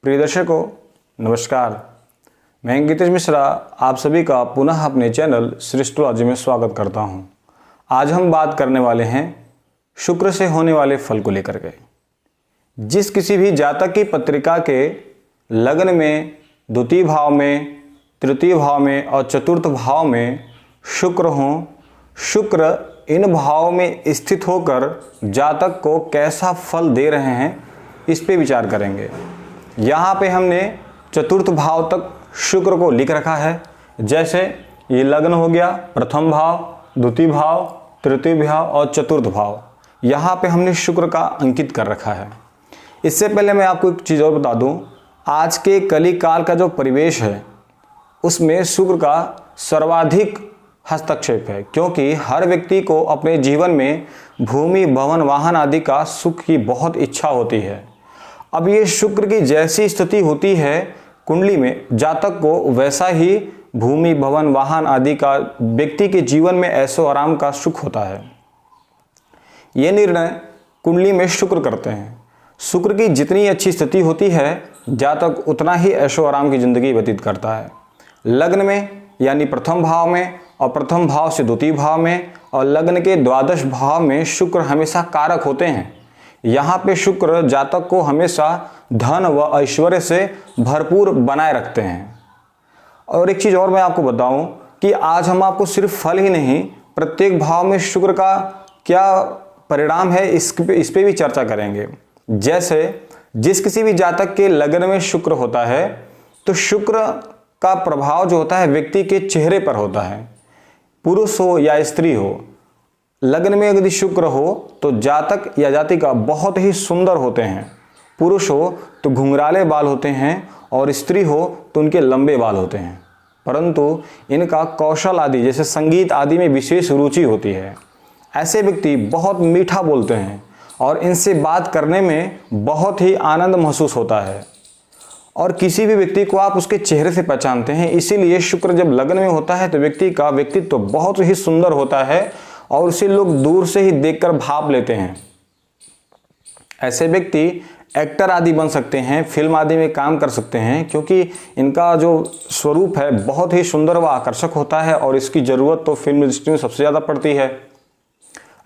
प्रिय दर्शकों नमस्कार, मैं गीतेश मिश्रा आप सभी का पुनः अपने चैनल सृष्टोलॉजी में स्वागत करता हूं। आज हम बात करने वाले हैं शुक्र से होने वाले फल को लेकर के। जिस किसी भी जातक की पत्रिका के लग्न में द्वितीय भाव में, तृतीय भाव में और चतुर्थ भाव में शुक्र हों, शुक्र इन भावों में स्थित होकर जातक को कैसा फल दे रहे हैं इस पे विचार करेंगे। यहाँ पे हमने चतुर्थ भाव तक शुक्र को लिख रखा है। जैसे ये लग्न हो गया, प्रथम भाव, द्वितीय भाव, तृतीय भाव और चतुर्थ भाव, यहाँ पे हमने शुक्र का अंकित कर रखा है। इससे पहले मैं आपको एक चीज़ और बता दूं, आज के कली काल का जो परिवेश है उसमें शुक्र का सर्वाधिक हस्तक्षेप है, क्योंकि हर व्यक्ति को अपने जीवन में भूमि, भवन, वाहन आदि का सुख की बहुत इच्छा होती है। अब ये शुक्र की जैसी स्थिति होती है कुंडली में, जातक को वैसा ही भूमि, भवन, वाहन आदि का व्यक्ति के जीवन में ऐशो आराम का सुख होता है। ये निर्णय कुंडली में शुक्र करते हैं। शुक्र की जितनी अच्छी स्थिति होती है जातक उतना ही ऐशो आराम की जिंदगी व्यतीत करता है। लग्न में यानी प्रथम भाव में और प्रथम भाव से द्वितीय भाव में और लग्न के द्वादश भाव में शुक्र हमेशा कारक होते हैं। यहाँ पे शुक्र जातक को हमेशा धन व ऐश्वर्य से भरपूर बनाए रखते हैं। और एक चीज़ और मैं आपको बताऊं कि आज हम आपको सिर्फ फल ही नहीं, प्रत्येक भाव में शुक्र का क्या परिणाम है इस पे भी चर्चा करेंगे। जैसे जिस किसी भी जातक के लग्न में शुक्र होता है तो शुक्र का प्रभाव जो होता है व्यक्ति के चेहरे पर होता है। पुरुष हो या स्त्री हो, लग्न में यदि शुक्र हो तो जातक या जातिका बहुत ही सुंदर होते हैं। पुरुष हो तो घुंघराले बाल होते हैं और स्त्री हो तो उनके लंबे बाल होते हैं, परंतु इनका कौशल आदि जैसे संगीत आदि में विशेष रुचि होती है। ऐसे व्यक्ति बहुत मीठा बोलते हैं और इनसे बात करने में बहुत ही आनंद महसूस होता है और किसी भी व्यक्ति को आप उसके चेहरे से पहचानते हैं। इसीलिए शुक्र जब लग्न में होता है तो व्यक्ति का व्यक्तित्व तो बहुत ही सुंदर होता है और उसे लोग दूर से ही देखकर भाप लेते हैं। ऐसे व्यक्ति एक्टर आदि बन सकते हैं, फिल्म आदि में काम कर सकते हैं, क्योंकि इनका जो स्वरूप है बहुत ही सुंदर व आकर्षक होता है और इसकी ज़रूरत तो फिल्म इंडस्ट्री में सबसे ज़्यादा पड़ती है।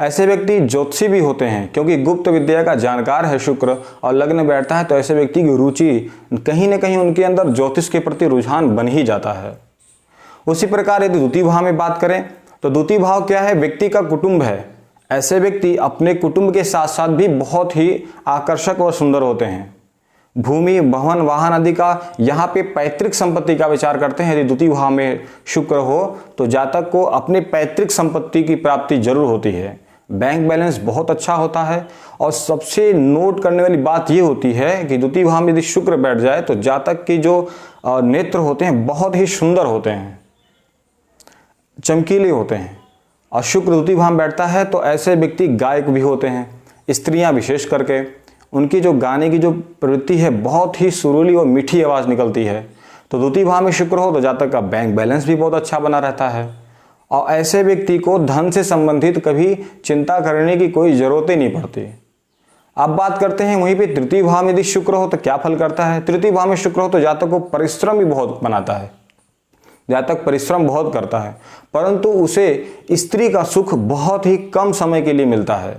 ऐसे व्यक्ति ज्योतिषी भी होते हैं, क्योंकि गुप्त विद्या का जानकार है शुक्र और लग्न में बैठता है तो ऐसे व्यक्ति की रुचि कहीं ना कहीं उनके अंदर ज्योतिष के प्रति रुझान बन ही जाता है। उसी प्रकार यदि द्वितीय भाव में बात करें तो द्वितीय भाव क्या है? व्यक्ति का कुटुंब है। ऐसे व्यक्ति अपने कुटुंब के साथ साथ भी बहुत ही आकर्षक और सुंदर होते हैं। भूमि, भवन, वाहन आदि का यहाँ पे पैतृक संपत्ति का विचार करते हैं। यदि द्वितीय भाव में शुक्र हो तो जातक को अपने पैतृक संपत्ति की प्राप्ति जरूर होती है। बैंक बैलेंस बहुत अच्छा होता है और सबसे नोट करने वाली बात यह होती है कि द्वितीय भाव में यदि शुक्र बैठ जाए तो जातक की जो नेत्र होते हैं बहुत ही सुंदर होते हैं, चमकीले होते हैं। और शुक्र द्वितीय भाव में बैठता है तो ऐसे व्यक्ति गायक भी होते हैं। स्त्रियां विशेष करके उनकी जो गाने की जो प्रवृत्ति है बहुत ही सुरीली और मीठी आवाज़ निकलती है। तो द्वितीय भाव में शुक्र हो तो जातक का बैंक बैलेंस भी बहुत अच्छा बना रहता है और ऐसे व्यक्ति को धन से संबंधित कभी चिंता करने की कोई ज़रूरत ही नहीं पड़ती। अब बात करते हैं वहीं पे तृतीय भाव में यदि शुक्र हो तो क्या फल करता है। तृतीय भाव में शुक्र हो तो जातक को परिश्रम भी बहुत बनाता है। जातक परिश्रम बहुत करता है, परंतु उसे स्त्री का सुख बहुत ही कम समय के लिए मिलता है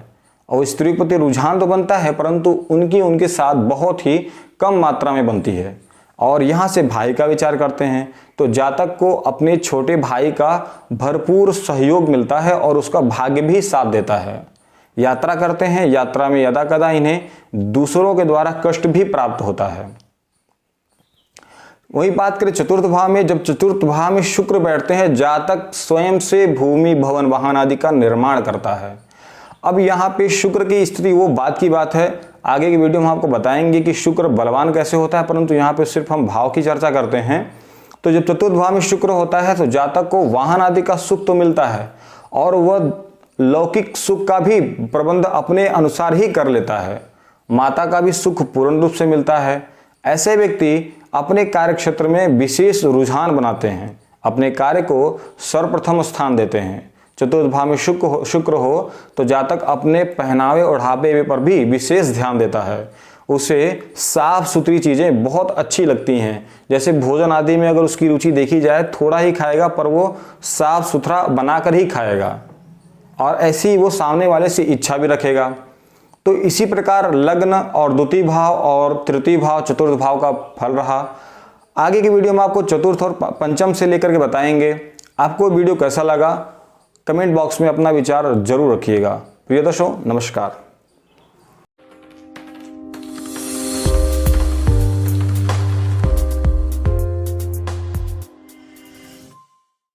और स्त्री के प्रति रुझान तो बनता है परंतु उनके साथ बहुत ही कम मात्रा में बनती है। और यहाँ से भाई का विचार करते हैं तो जातक को अपने छोटे भाई का भरपूर सहयोग मिलता है और उसका भाग्य भी साथ देता है। यात्रा करते हैं, यात्रा में यदा कदा इन्हें दूसरों के द्वारा कष्ट भी प्राप्त होता है। वही बात करें चतुर्थ भाव में, जब चतुर्थ भाव में शुक्र बैठते हैं जातक स्वयं से भूमि, भवन, वाहन आदि का निर्माण करता है। अब यहाँ पे शुक्र की स्थिति वो बात की बात है, आगे की वीडियो में आपको बताएंगे कि शुक्र बलवान कैसे होता है, परंतु यहाँ पे सिर्फ हम भाव की चर्चा करते हैं। तो जब चतुर्थ भाव में शुक्र होता है तो जातक को वाहन आदि का सुख तो मिलता है और वह लौकिक सुख का भी प्रबंध अपने अनुसार ही कर लेता है। माता का भी सुख पूर्ण रूप से मिलता है। ऐसे व्यक्ति अपने कार्य क्षेत्र में विशेष रुझान बनाते हैं, अपने कार्य को सर्वप्रथम स्थान देते हैं। चतुर्थ भाव में शुक्र हो तो जातक अपने पहनावे ओढ़ावे पर भी विशेष ध्यान देता है। उसे साफ सुथरी चीज़ें बहुत अच्छी लगती हैं। जैसे भोजन आदि में अगर उसकी रुचि देखी जाए, थोड़ा ही खाएगा पर वो साफ सुथरा बनाकर ही खाएगा और ऐसी ही वो सामने वाले से इच्छा भी रखेगा। तो इसी प्रकार लग्न और द्वितीय भाव और तृतीय भाव चतुर्थ भाव का फल रहा। आगे की वीडियो में आपको चतुर्थ और पंचम से लेकर के बताएंगे। आपको वीडियो कैसा लगा कमेंट बॉक्स में अपना विचार जरूर रखिएगा। प्रिय दर्शकों, नमस्कार।